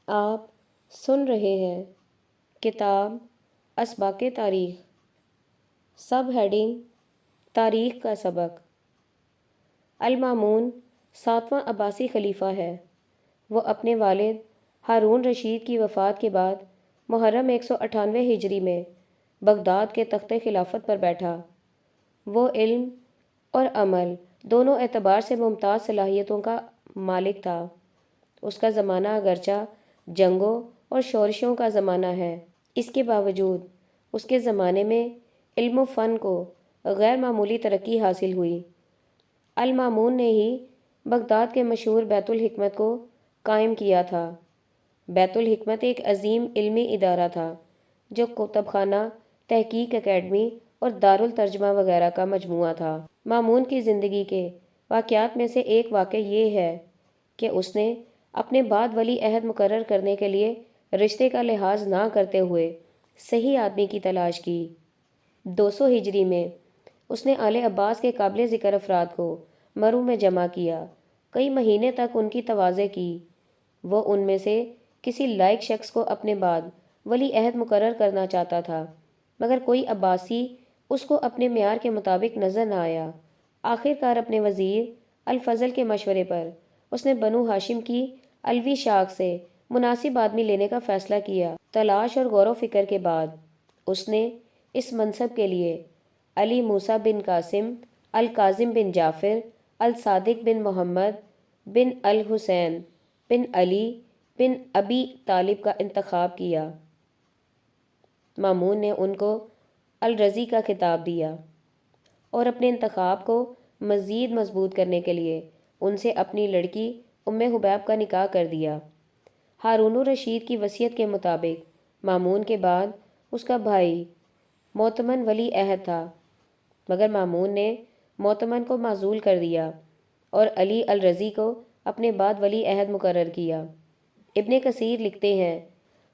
آپ سن رہے ہیں کتاب اسباق تاریخ، سب ہیڈنگ تاریخ کا سبق۔ المامون 7واں عباسی خلیفہ ہے۔ وہ اپنے والد ہارون رشید کی وفات کے بعد محرم 198 ہجری میں بغداد کے تخت خلافت پر بیٹھا۔ وہ علم اور عمل دونوں اعتبار سے ممتاز صلاحیتوں کا مالک تھا۔ اس کا زمانہ اگرچہ جنگوں اور شورشوں کا زمانہ ہے، اس کے باوجود اس کے زمانے میں علم و فن کو غیر معمولی ترقی حاصل ہوئی۔ المامون نے ہی بغداد کے مشہور بیت الحکمت کو قائم کیا تھا۔ بیت الحکمت ایک عظیم علمی ادارہ تھا جو کتب خانہ، تحقیق اکیڈمی اور دارالترجمہ وغیرہ کا مجموعہ تھا۔ مامون کی زندگی کے واقعات میں سے ایک واقعہ یہ ہے کہ اس نے اپنے بعد ولی عہد مقرر کرنے کے لیے رشتے کا لحاظ نہ کرتے ہوئے صحیح آدمی کی تلاش کی۔ 200 ہجری میں اس نے آل عباس کے قابل ذکر افراد کو مرو میں جمع کیا۔ کئی مہینے تک ان کی تواضع کی۔ وہ ان میں سے کسی لائق شخص کو اپنے بعد ولی عہد مقرر کرنا چاہتا تھا، مگر کوئی عباسی اس کو اپنے معیار کے مطابق نظر نہ آیا۔ آخر کار اپنے وزیر الفضل کے مشورے پر اس نے بنو ہاشم کی علوی شاخ سے مناسب آدمی لینے کا فیصلہ کیا۔ تلاش اور غور و فکر کے بعد اس نے اس منصب کے لیے علی موسیٰ بن قاسم، الکاظم بن جعفر، الصادق بن محمد بن الحسین بن علی بن ابی طالب کا انتخاب کیا۔ مامون نے ان کو الرضی کا خطاب دیا اور اپنے انتخاب کو مزید مضبوط کرنے کے لیے ان سے اپنی لڑکی ام حبیب کا نکاح کر دیا۔ ہارون الرشید کی وصیت کے مطابق مامون کے بعد اس کا بھائی موتمن ولی عہد تھا، مگر مامون نے موتمن کو معزول کر دیا اور علی الرضی کو اپنے بعد ولی عہد مقرر کیا۔ ابن کثیر لکھتے ہیں،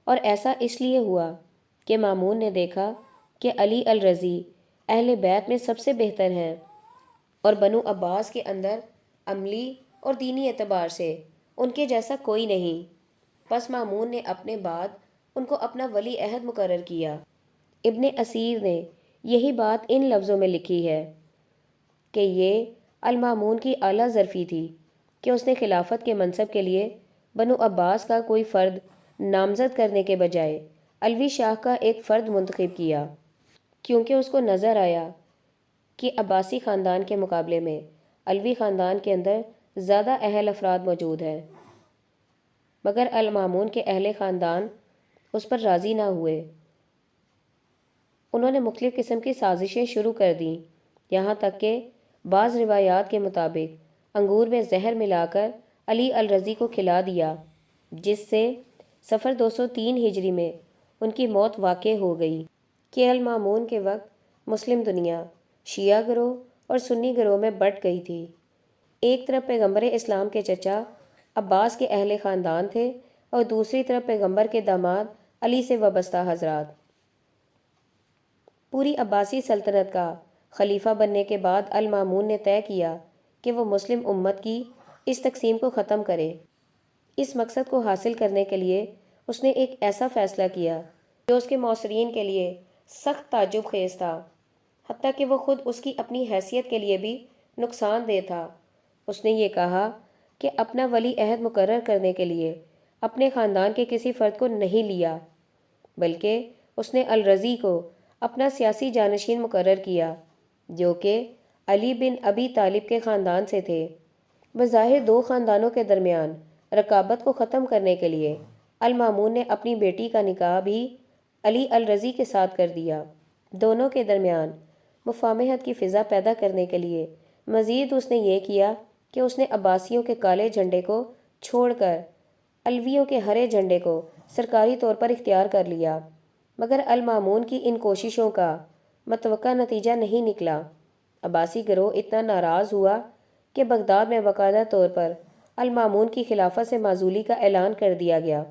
اور ایسا اس لیے ہوا کہ مامون نے دیکھا کہ علی الرضی اہل بیت میں سب سے بہتر ہیں اور بنو عباس کے اندر عملی اور دینی اعتبار سے ان کے جیسا کوئی نہیں۔ پس مامون نے اپنے بعد ان کو اپنا ولی عہد مقرر کیا۔ ابن اسیر نے یہی بات ان لفظوں میں لکھی ہے کہ یہ المامون کی اعلیٰ ظرفی تھی کہ اس نے خلافت کے منصب کے لیے بنو عباس کا کوئی فرد نامزد کرنے کے بجائے علوی شاخ کا ایک فرد منتخب کیا، کیونکہ اس کو نظر آیا کہ عباسی خاندان کے مقابلے میں علوی خاندان کے اندر زیادہ اہل افراد موجود ہیں۔ مگر المامون کے اہل خاندان اس پر راضی نہ ہوئے۔ انہوں نے مختلف قسم کی سازشیں شروع کر دیں، یہاں تک کہ بعض روایات کے مطابق انگور میں زہر ملا کر علی الرضی کو کھلا دیا، جس سے صفر 203 ہجری میں ان کی موت واقع ہو گئی۔ کہ المامون کے وقت مسلم دنیا شیعہ گروہ اور سنی گروہ میں بٹ گئی تھی۔ ایک طرف پیغمبر اسلام کے چچا عباس کے اہل خاندان تھے اور دوسری طرف پیغمبر کے داماد علی سے وابستہ حضرات۔ پوری عباسی سلطنت کا خلیفہ بننے کے بعد المامون نے طے کیا کہ وہ مسلم امت کی اس تقسیم کو ختم کرے۔ اس مقصد کو حاصل کرنے کے لیے اس نے ایک ایسا فیصلہ کیا جو اس کے معاصرین کے لیے سخت تعجب خیز تھا، حتیٰ کہ وہ خود اس کی اپنی حیثیت کے لیے بھی نقصان دہ تھا۔ اس نے یہ کہا کہ اپنا ولی عہد مقرر کرنے کے لیے اپنے خاندان کے کسی فرد کو نہیں لیا، بلکہ اس نے الرضی کو اپنا سیاسی جانشین مقرر کیا، جو کہ علی بن ابی طالب کے خاندان سے تھے۔ بظاہر دو خاندانوں کے درمیان رقابت کو ختم کرنے کے لیے المامون نے اپنی بیٹی کا نکاح بھی علی الرضی کے ساتھ کر دیا۔ دونوں کے درمیان مفاہمت کی فضا پیدا کرنے کے لیے مزید اس نے یہ کیا کہ اس نے عباسیوں کے کالے جھنڈے کو چھوڑ کر علویوں کے ہرے جھنڈے کو سرکاری طور پر اختیار کر لیا، مگر المامون کی ان کوششوں کا متوقع نتیجہ نہیں نکلا۔ عباسی گروہ اتنا ناراض ہوا کہ بغداد میں باقاعدہ طور پر المامون کی خلافت سے معزولی کا اعلان کر دیا گیا۔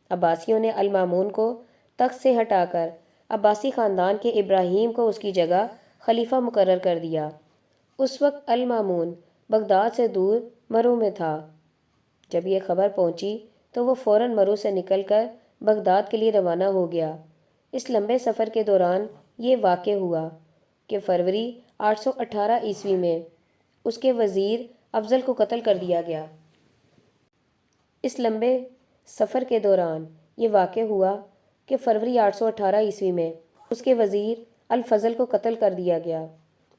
عباسیوں نے المامون کو تخت سے ہٹا کر عباسی خاندان کے ابراہیم کو اس کی جگہ خلیفہ مقرر کر دیا۔ اس وقت المامون بغداد سے دور مرو میں تھا۔ جب یہ خبر پہنچی تو وہ فوراً مرو سے نکل کر بغداد کے لیے روانہ ہو گیا۔ اس لمبے سفر کے دوران یہ واقع ہوا کہ فروری 818 میں اس کے وزیر افضل کو قتل کر دیا گیا۔ اس لمبے سفر کے دوران یہ واقع ہوا کہ فروری 818 میں اس کے وزیر الفضل کو قتل کر دیا گیا،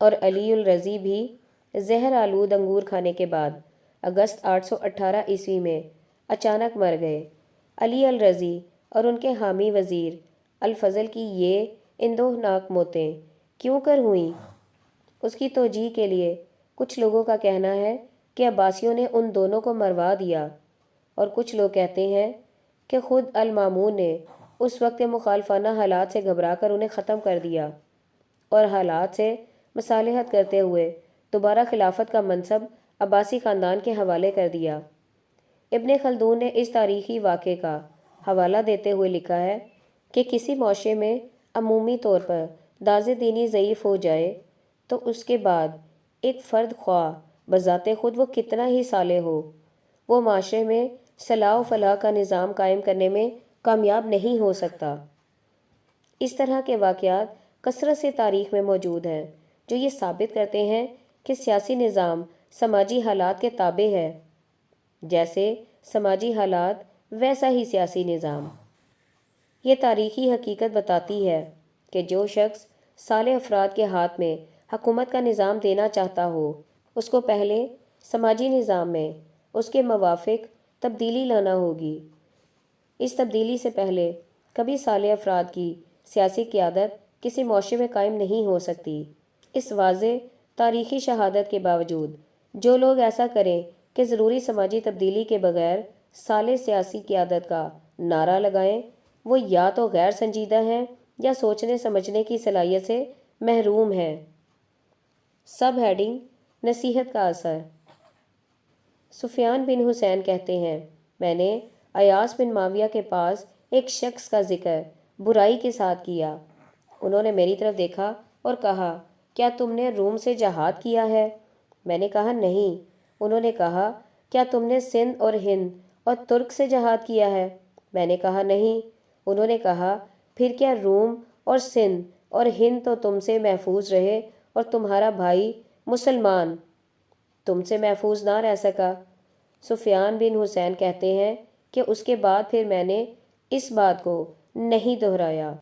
اور علی الرضی بھی زہر آلود انگور کھانے کے بعد اگست 818 میں اچانک مر گئے۔ علی الرضی اور ان کے حامی وزیر الفضل کی یہ اندوہناک موتیں کیوں کر ہوئیں؟ اس کی توجیہ کے لیے کچھ لوگوں کا کہنا ہے کہ عباسیوں نے ان دونوں کو مروا دیا، اور کچھ لوگ کہتے ہیں کہ خود المامون نے اس وقت مخالفانہ حالات سے گھبرا کر انہیں ختم کر دیا اور حالات سے مصالحت کرتے ہوئے دوبارہ خلافت کا منصب عباسی خاندان کے حوالے کر دیا۔ ابن خلدون نے اس تاریخی واقعے کا حوالہ دیتے ہوئے لکھا ہے کہ کسی معاشرے میں عمومی طور پر داز دینی ضعیف ہو جائے تو اس کے بعد ایک فرد خواہ بذات خود وہ کتنا ہی صالح ہو، وہ معاشرے میں صلاح و فلاح کا نظام قائم کرنے میں کامیاب نہیں ہو سکتا۔ اس طرح کے واقعات کثرت سے تاریخ میں موجود ہیں جو یہ ثابت کرتے ہیں کہ سیاسی نظام سماجی حالات کے تابع ہے، جیسے سماجی حالات ویسا ہی سیاسی نظام۔ یہ تاریخی حقیقت بتاتی ہے کہ جو شخص صالح افراد کے ہاتھ میں حکومت کا نظام دینا چاہتا ہو، اس کو پہلے سماجی نظام میں اس کے موافق تبدیلی لانا ہوگی۔ اس تبدیلی سے پہلے کبھی صالح افراد کی سیاسی قیادت کسی معاشرے میں قائم نہیں ہو سکتی۔ اس واضح تاریخی شہادت کے باوجود جو لوگ ایسا کریں کہ ضروری سماجی تبدیلی کے بغیر صالح سیاسی قیادت کا نعرہ لگائیں، وہ یا تو غیر سنجیدہ ہیں یا سوچنے سمجھنے کی صلاحیت سے محروم ہیں۔ سب ہیڈنگ: نصیحت کا اثر۔ سفیان بن حسین کہتے ہیں، میں نے ایاس بن معاویہ کے پاس ایک شخص کا ذکر برائی کے ساتھ کیا۔ انہوں نے میری طرف دیکھا اور کہا، کیا تم نے روم سے جہاد کیا ہے؟ میں نے کہا نہیں۔ انہوں نے کہا، کیا تم نے سندھ اور ہند اور ترک سے جہاد کیا ہے؟ میں نے کہا نہیں۔ انہوں نے کہا، پھر کیا روم اور سندھ اور ہند تو تم سے محفوظ رہے اور تمہارا بھائی مسلمان تم سے محفوظ نہ رہ سکا؟ سفیان بن حسین کہتے ہیں کہ اس کے بعد پھر میں نے اس بات کو نہیں دہرایا۔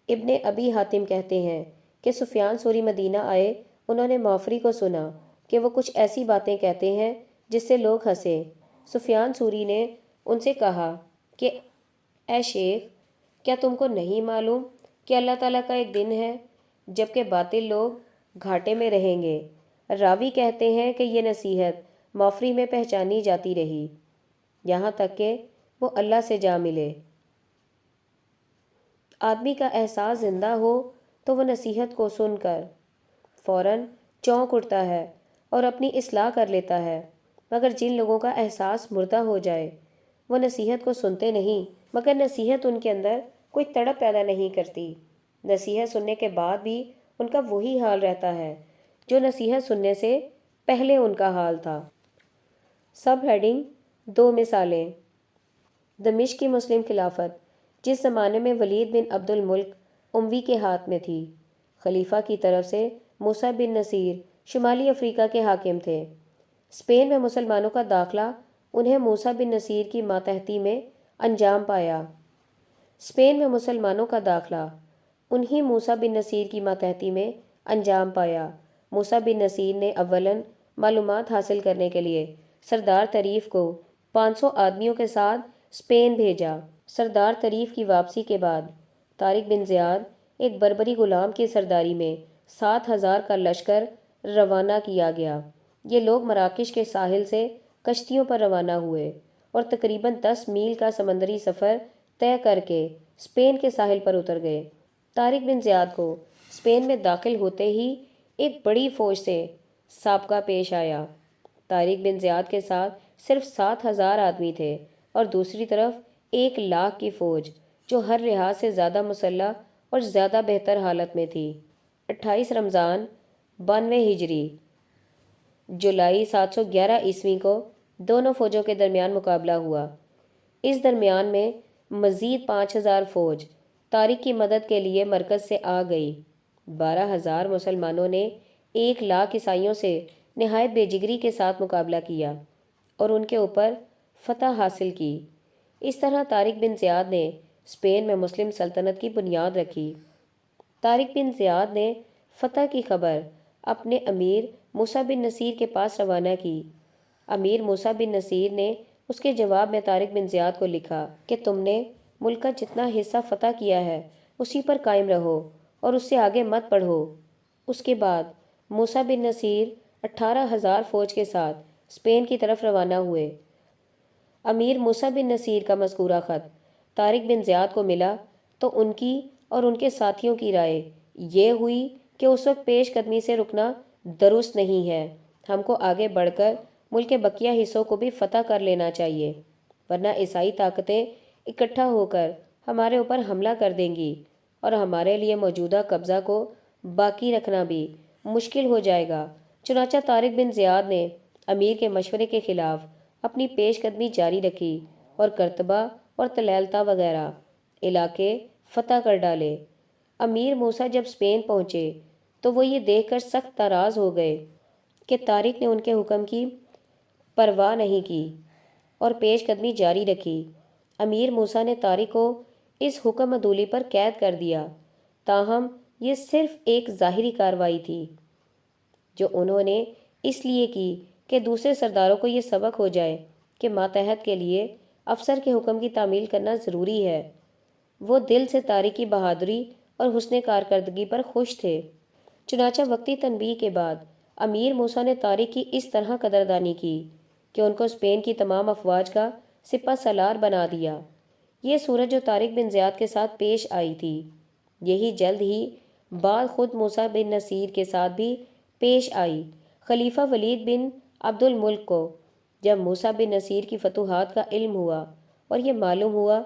ابن ابی حاتم کہتے ہیں کہ سفیان ثوری مدینہ آئے، انہوں نے موفری کو سنا کہ وہ کچھ ایسی باتیں کہتے ہیں جس سے لوگ ہنسے۔ سفیان ثوری نے ان سے کہا کہ اے شیخ، کیا تم کو نہیں معلوم کہ اللہ تعالیٰ کا ایک دن ہے جب کہ باطل لوگ گھاٹے میں رہیں گے؟ راوی کہتے ہیں کہ یہ نصیحت موفری میں پہچانی جاتی رہی یہاں تک کہ وہ اللہ سے جا ملے۔ آدمی کا احساس زندہ ہو تو وہ نصیحت کو سن کر فوراً چونک اٹھتا ہے اور اپنی اصلاح کر لیتا ہے، مگر جن لوگوں کا احساس مردہ ہو جائے وہ نصیحت کو سنتے نہیں، مگر نصیحت ان کے اندر کوئی تڑپ پیدا نہیں کرتی۔ نصیحت سننے کے بعد بھی ان کا وہی حال رہتا ہے جو نصیحت سننے سے پہلے ان کا حال تھا۔ سب ہیڈنگ: 2 مثالیں۔ دمشق کی مسلم خلافت جس زمانے میں ولید بن عبد الملک اموی کے ہاتھ میں تھی، خلیفہ کی طرف سے موسیٰ بن نصیر شمالی افریقہ کے حاکم تھے۔ اسپین میں مسلمانوں کا داخلہ انہیں موسیٰ بن نصیر کی ماتحتی میں انجام پایا۔ اسپین میں مسلمانوں کا داخلہ انہی موسیٰ بن نصیر کی ماتحتی میں انجام پایا۔ موسیٰ بن نصیر نے اولاً معلومات حاصل کرنے کے لیے سردار طریف کو 500 آدمیوں کے ساتھ اسپین بھیجا۔ سردار طریف کی واپسی کے بعد طارق بن زیاد ایک بربری غلام کی سرداری میں 7000 کا لشکر روانہ کیا گیا۔ یہ لوگ مراکش کے ساحل سے کشتیوں پر روانہ ہوئے اور تقریباً 10 میل کا سمندری سفر طے کر کے اسپین کے ساحل پر اتر گئے۔ طارق بن زیاد کو اسپین میں داخل ہوتے ہی ایک بڑی فوج سے سابقہ پیش آیا۔ طارق بن زیاد کے ساتھ صرف 7000 آدمی تھے اور دوسری طرف 1,00,000 کی فوج جو ہر لحاظ سے زیادہ مسلح اور زیادہ بہتر حالت میں تھی۔ 28 رمضان 92 ہجری جولائی 711 کو دونوں فوجوں کے درمیان مقابلہ ہوا۔ اس درمیان میں مزید 5,000 فوج طارق کی مدد کے لیے مرکز سے آ گئی۔ 12,000 مسلمانوں نے 1,00,000 عیسائیوں سے نہایت بے جگری کے ساتھ مقابلہ کیا اور ان کے اوپر فتح حاصل کی۔ اس طرح طارق بن زیاد نے اسپین میں مسلم سلطنت کی بنیاد رکھی۔ طارق بن زیاد نے فتح کی خبر اپنے امیر موسیٰ بن نصیر کے پاس روانہ کی۔ امیر موسیٰ بن نصیر نے اس کے جواب میں طارق بن زیاد کو لکھا کہ تم نے ملک کا جتنا حصہ فتح کیا ہے اسی پر قائم رہو اور اس سے آگے مت بڑھو۔ اس کے بعد موسیٰ بن نصیر 18,000 فوج کے ساتھ اسپین کی طرف روانہ ہوئے۔ امیر موسیٰ بن نصیر کا مذکورہ خط طارق بن زیاد کو ملا تو ان کی اور ان کے ساتھیوں کی رائے یہ ہوئی کہ اس وقت پیش قدمی سے رکنا درست نہیں ہے، ہم کو آگے بڑھ کر ملک کے بقیہ حصوں کو بھی فتح کر لینا چاہیے، ورنہ عیسائی طاقتیں اکٹھا ہو کر ہمارے اوپر حملہ کر دیں گی اور ہمارے لیے موجودہ قبضہ کو باقی رکھنا بھی مشکل ہو جائے گا۔ چنانچہ طارق بن زیاد نے امیر کے مشورے کے خلاف اپنی پیش قدمی جاری رکھی اور کرتبہ اور تلیلتا وغیرہ علاقے فتح کر ڈالے۔ امیر موسیٰ جب اسپین پہنچے تو وہ یہ دیکھ کر سخت ناراض ہو گئے کہ طارق نے ان کے حکم کی پرواہ نہیں کی اور پیش قدمی جاری رکھی۔ امیر موسیٰ نے طارق کو اس حکم عدولی پر قید کر دیا، تاہم یہ صرف ایک ظاہری کارروائی تھی جو انہوں نے اس لیے کی کہ دوسرے سرداروں کو یہ سبق ہو جائے کہ ماتحت کے لیے افسر کے حکم کی تعمیل کرنا ضروری ہے۔ وہ دل سے طارق کی بہادری اور حسن کارکردگی پر خوش تھے۔ چنانچہ وقتی تنبیہ کے بعد امیر موسیٰ نے طارق کی اس طرح قدردانی کی کہ ان کو اسپین کی تمام افواج کا سپہ سالار بنا دیا۔ یہ صورت جو طارق بن زیاد کے ساتھ پیش آئی تھی یہی جلد ہی بعد خود موسیٰ بن نصیر کے ساتھ بھی پیش آئی۔ خلیفہ ولید بن عبد الملک کو جب موسیٰ بن نصیر کی فتوحات کا علم ہوا اور یہ معلوم ہوا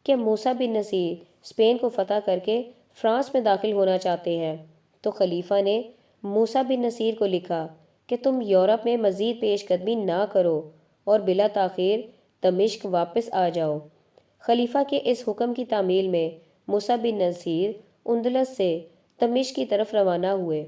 کہ موسیٰ بن نصیر اسپین کو فتح کر کے فرانس میں داخل ہونا چاہتے ہیں تو خلیفہ نے موسیٰ بن نصیر کو لکھا کہ تم یورپ میں مزید پیش قدمی نہ کرو اور بلا تاخیر دمشق واپس آ جاؤ۔ خلیفہ کے اس حکم کی تعمیل میں موسیٰ بن نصیر اندلس سے دمشق کی طرف روانہ ہوئے۔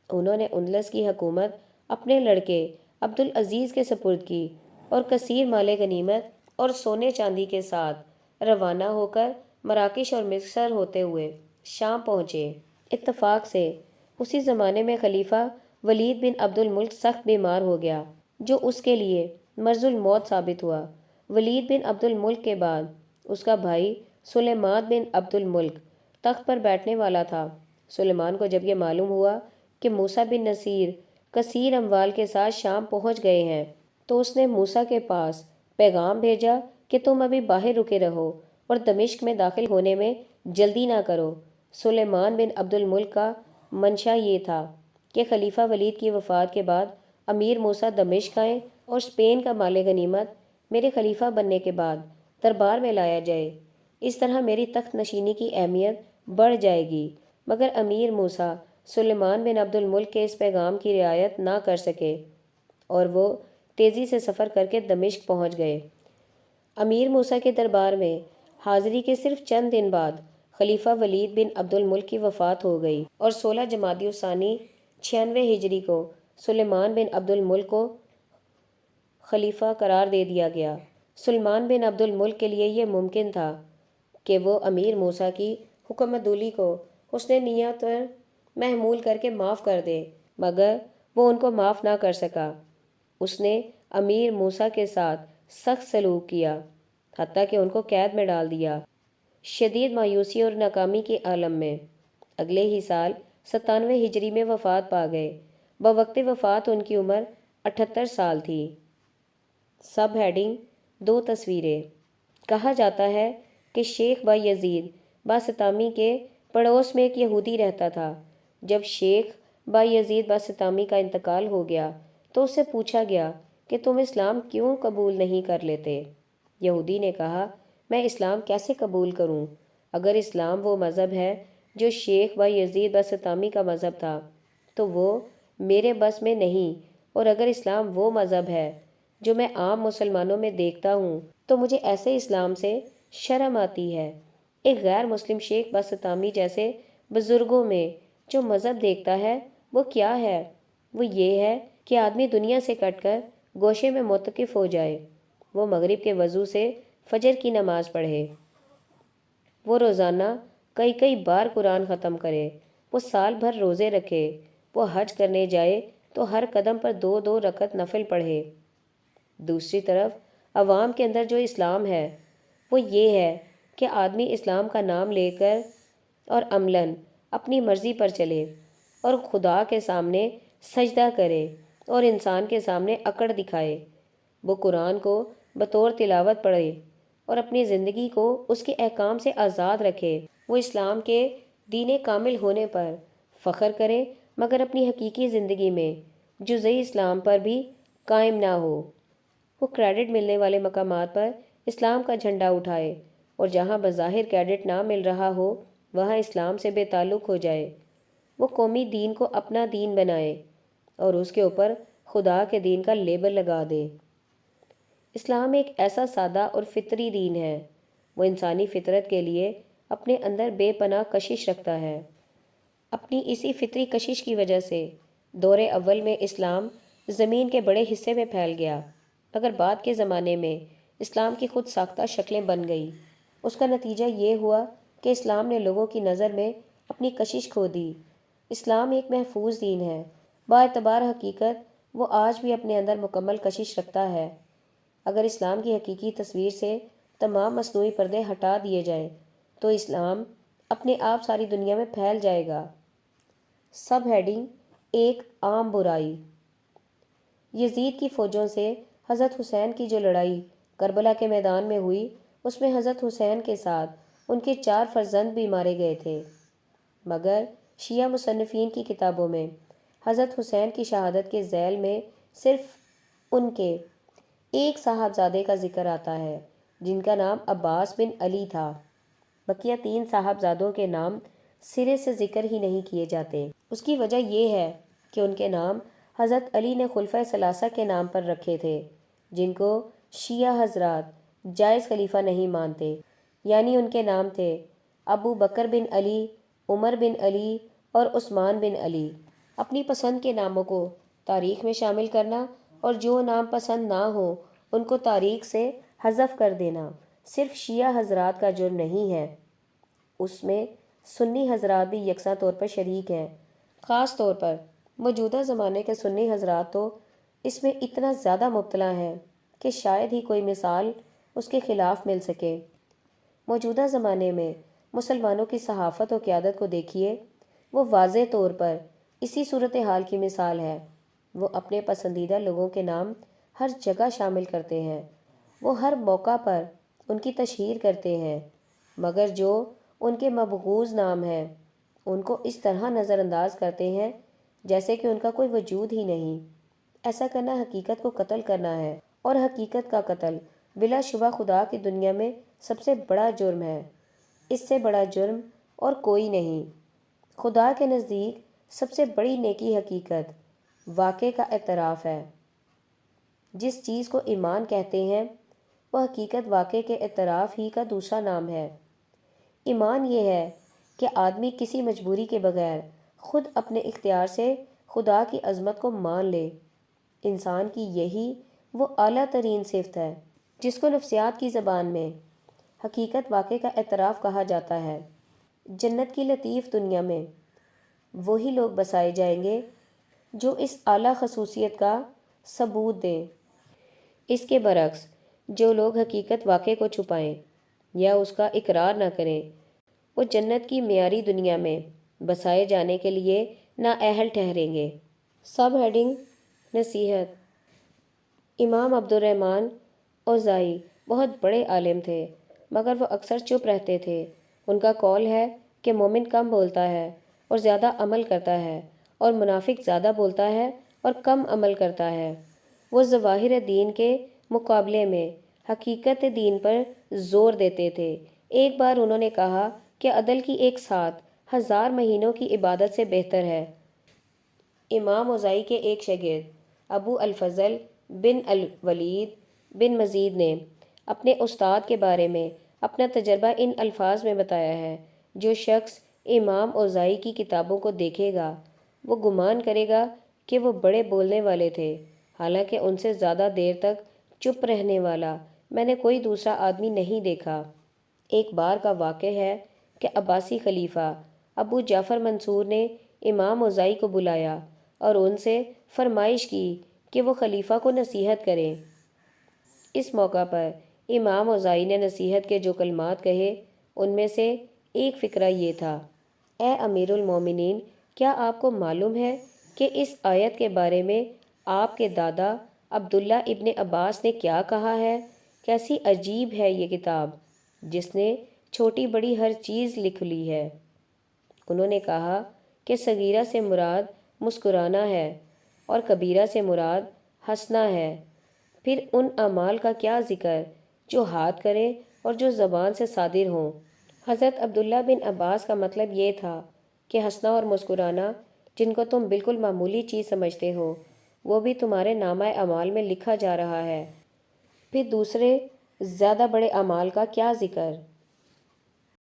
انہوں نے اندلس کی حکومت اپنے لڑکے عبدالعزیز کے سپرد کی اور کثیر مال غنیمت اور سونے چاندی کے ساتھ روانہ ہو کر مراکش اور مصر ہوتے ہوئے شام پہنچے۔ اتفاق سے اسی زمانے میں خلیفہ ولید بن عبد الملک سخت بیمار ہو گیا جو اس کے لیے مرض الموت ثابت ہوا۔ ولید بن عبد الملک کے بعد اس کا بھائی سلیمان بن عبد الملک تخت پر بیٹھنے والا تھا۔ سلیمان کو جب یہ معلوم ہوا کہ موسیٰ بن نصیر کثیر اموال کے ساتھ شام پہنچ گئے ہیں تو اس نے موسیٰ کے پاس پیغام بھیجا کہ تم ابھی باہر رکے رہو اور دمشق میں داخل ہونے میں جلدی نہ کرو۔ سلیمان بن عبد الملک کا منشا یہ تھا کہ خلیفہ ولید کی وفات کے بعد امیر موسیٰ دمشق آئیں اور اسپین کا مال غنیمت میرے خلیفہ بننے کے بعد دربار میں لایا جائے، اس طرح میری تخت نشینی کی اہمیت بڑھ جائے گی۔ مگر امیر موسیٰ سلیمان بن عبد الملک کے اس پیغام کی رعایت نہ کر سکے اور وہ تیزی سے سفر کر کے دمشق پہنچ گئے۔ امیر موسیٰ کے دربار میں حاضری کے صرف چند دن بعد خلیفہ ولید بن عبد الملک کی وفات ہو گئی اور 16 جمادی الثانی 96 ہجری کو سلیمان بن عبد الملک کو خلیفہ قرار دے دیا گیا۔ سلیمان بن عبد الملک کے لیے یہ ممکن تھا کہ وہ امیر موسیٰ کی حکم عدولی کو حسن نیت پر محمول کر کے معاف کر دے، مگر وہ ان کو معاف نہ کر سکا۔ اس نے امیر موسیٰ کے ساتھ سخت سلوک کیا، حتیٰ کہ ان کو قید میں ڈال دیا۔ شدید مایوسی اور ناکامی کے عالم میں اگلے ہی سال 97 ہجری میں وفات پا گئے۔ بوقت وفات ان کی عمر 78 سال تھی۔ سب ہیڈنگ 2 تصویریں۔ کہا جاتا ہے کہ شیخ با یزید باستامی کے پڑوس میں ایک یہودی رہتا تھا۔ جب شیخ با یزید باستامی کا انتقال ہو گیا تو اس سے پوچھا گیا کہ تم اسلام کیوں قبول نہیں کر لیتے؟ یہودی نے کہا، میں اسلام کیسے قبول کروں؟ اگر اسلام وہ مذہب ہے جو شیخ با یزید باستامی کا مذہب تھا تو وہ میرے بس میں نہیں، اور اگر اسلام وہ مذہب ہے جو میں عام مسلمانوں میں دیکھتا ہوں تو مجھے ایسے اسلام سے شرم آتی ہے۔ ایک غیر مسلم شیخ بسطامی جیسے بزرگوں میں جو مذہب دیکھتا ہے وہ کیا ہے؟ وہ یہ ہے کہ آدمی دنیا سے کٹ کر گوشے میں معتکف ہو جائے، وہ مغرب کے وضو سے فجر کی نماز پڑھے، وہ روزانہ کئی کئی بار قرآن ختم کرے، وہ سال بھر روزے رکھے، وہ حج کرنے جائے تو ہر قدم پر 2 2 رکعت نفل پڑھے۔ دوسری طرف عوام کے اندر جو اسلام ہے وہ یہ ہے کہ آدمی اسلام کا نام لے کر اور عملاً اپنی مرضی پر چلے اور خدا کے سامنے سجدہ کرے اور انسان کے سامنے اکڑ دکھائے، وہ قرآن کو بطور تلاوت پڑھے اور اپنی زندگی کو اس کے احکام سے آزاد رکھے، وہ اسلام کے دین کامل ہونے پر فخر کرے مگر اپنی حقیقی زندگی میں جزئی اسلام پر بھی قائم نہ ہو، وہ کریڈٹ ملنے والے مقامات پر اسلام کا جھنڈا اٹھائے اور جہاں بظاہر کریڈٹ نہ مل رہا ہو وہاں اسلام سے بے تعلق ہو جائے، وہ قومی دین کو اپنا دین بنائے اور اس کے اوپر خدا کے دین کا لیبل لگا دے۔ اسلام ایک ایسا سادہ اور فطری دین ہے، وہ انسانی فطرت کے لیے اپنے اندر بے پناہ کشش رکھتا ہے۔ اپنی اسی فطری کشش کی وجہ سے دور اول میں اسلام زمین کے بڑے حصے میں پھیل گیا، مگر بعد کے زمانے میں اسلام کی خود ساختہ شکلیں بن گئی۔ اس کا نتیجہ یہ ہوا کہ اسلام نے لوگوں کی نظر میں اپنی کشش کھو دی۔ اسلام ایک محفوظ دین ہے، با اعتبار حقیقت وہ آج بھی اپنے اندر مکمل کشش رکھتا ہے۔ اگر اسلام کی حقیقی تصویر سے تمام مصنوعی پردے ہٹا دیے جائیں تو اسلام اپنے آپ ساری دنیا میں پھیل جائے گا۔ سب ہیڈنگ: ایک عام برائی۔ یزید کی فوجوں سے حضرت حسین کی جو لڑائی کربلا کے میدان میں ہوئی اس میں حضرت حسین کے ساتھ ان کے 4 فرزند بھی مارے گئے تھے، مگر شیعہ مصنفین کی کتابوں میں حضرت حسین کی شہادت کے ذیل میں صرف ان کے ایک صاحبزادے کا ذکر آتا ہے جن کا نام عباس بن علی تھا، بقیہ 3 صاحبزادوں کے نام سرے سے ذکر ہی نہیں کیے جاتے۔ اس کی وجہ یہ ہے کہ ان کے نام حضرت علی نے خلفۂ ثلاثہ کے نام پر رکھے تھے جن کو شیعہ حضرات جائز خلیفہ نہیں مانتے، یعنی ان کے نام تھے ابو بکر بن علی، عمر بن علی اور عثمان بن علی۔ اپنی پسند کے ناموں کو تاریخ میں شامل کرنا اور جو نام پسند نہ ہو ان کو تاریخ سے حذف کر دینا صرف شیعہ حضرات کا جرم نہیں ہے، اس میں سنی حضرات بھی یکساں طور پر شریک ہیں۔ خاص طور پر موجودہ زمانے کے سنی حضرات تو اس میں اتنا زیادہ مبتلا ہیں کہ شاید ہی کوئی مثال اس کے خلاف مل سکے۔ موجودہ زمانے میں مسلمانوں کی صحافت و قیادت کو دیکھیے، وہ واضح طور پر اسی صورتحال کی مثال ہے۔ وہ اپنے پسندیدہ لوگوں کے نام ہر جگہ شامل کرتے ہیں، وہ ہر موقع پر ان کی تشہیر کرتے ہیں، مگر جو ان کے مبغوض نام ہیں ان کو اس طرح نظر انداز کرتے ہیں جیسے کہ ان کا کوئی وجود ہی نہیں۔ ایسا کرنا حقیقت کو قتل کرنا ہے، اور حقیقت کا قتل بلا شبہ خدا کی دنیا میں سب سے بڑا جرم ہے۔ اس سے بڑا جرم اور کوئی نہیں۔ خدا کے نزدیک سب سے بڑی نیکی حقیقت واقعے کا اعتراف ہے۔ جس چیز کو ایمان کہتے ہیں وہ حقیقت واقعے کے اعتراف ہی کا دوسرا نام ہے۔ ایمان یہ ہے کہ آدمی کسی مجبوری کے بغیر خود اپنے اختیار سے خدا کی عظمت کو مان لے۔ انسان کی یہی وہ اعلیٰ ترین صفت ہے جس کو نفسیات کی زبان میں حقیقت واقعے کا اعتراف کہا جاتا ہے۔ جنت کی لطیف دنیا میں وہی لوگ بسائے جائیں گے جو اس اعلیٰ خصوصیت کا ثبوت دیں۔ اس کے برعکس جو لوگ حقیقت واقعے کو چھپائیں یا اس کا اقرار نہ کریں وہ جنت کی معیاری دنیا میں بسائے جانے کے لیے نااہل ٹھہریں گے۔ سب ہیڈنگ: نصیحت۔ امام عبد الرحمن اوزاعی بہت بڑے عالم تھے مگر وہ اکثر چپ رہتے تھے۔ ان کا قول ہے کہ مومن کم بولتا ہے اور زیادہ عمل کرتا ہے اور منافق زیادہ بولتا ہے اور کم عمل کرتا ہے۔ وہ ظواہر دین کے مقابلے میں حقیقت دین پر زور دیتے تھے۔ ایک بار انہوں نے کہا کہ عدل کی ایک ساتھ 1000 مہینوں کی عبادت سے بہتر ہے۔ امام اوزاعی کے ایک شاگرد ابو الفضل بن الولید بن مزید نے اپنے استاد کے بارے میں اپنا تجربہ ان الفاظ میں بتایا ہے: جو شخص امام اوزاعی کی کتابوں کو دیکھے گا وہ گمان کرے گا کہ وہ بڑے بولنے والے تھے، حالانکہ ان سے زیادہ دیر تک چپ رہنے والا میں نے کوئی دوسرا آدمی نہیں دیکھا۔ ایک بار کا واقعہ ہے کہ عباسی خلیفہ ابو جعفر منصور نے امام اوزاعی کو بلایا اور ان سے فرمائش کی کہ وہ خلیفہ کو نصیحت کریں۔ اس موقع پر امام اوزاعی نے نصیحت کے جو کلمات کہے ان میں سے ایک فقرہ یہ تھا: اے امیر المومنین، کیا آپ کو معلوم ہے کہ اس آیت کے بارے میں آپ کے دادا عبداللہ ابن عباس نے کیا کہا ہے؟ کیسی عجیب ہے یہ کتاب جس نے چھوٹی بڑی ہر چیز لکھ لی ہے۔ انہوں نے کہا کہ صغیرہ سے مراد مسکرانا ہے اور کبیرہ سے مراد ہنسنا ہے۔ پھر ان اعمال کا کیا ذکر جو ہاتھ کریں اور جو زبان سے صادر ہوں؟ حضرت عبداللہ بن عباس کا مطلب یہ تھا کہ ہنسنا اور مسکرانا، جن کو تم بالکل معمولی چیز سمجھتے ہو، وہ بھی تمہارے نامہ اعمال میں لکھا جا رہا ہے۔ پھر دوسرے زیادہ بڑے اعمال کا کیا ذکر؟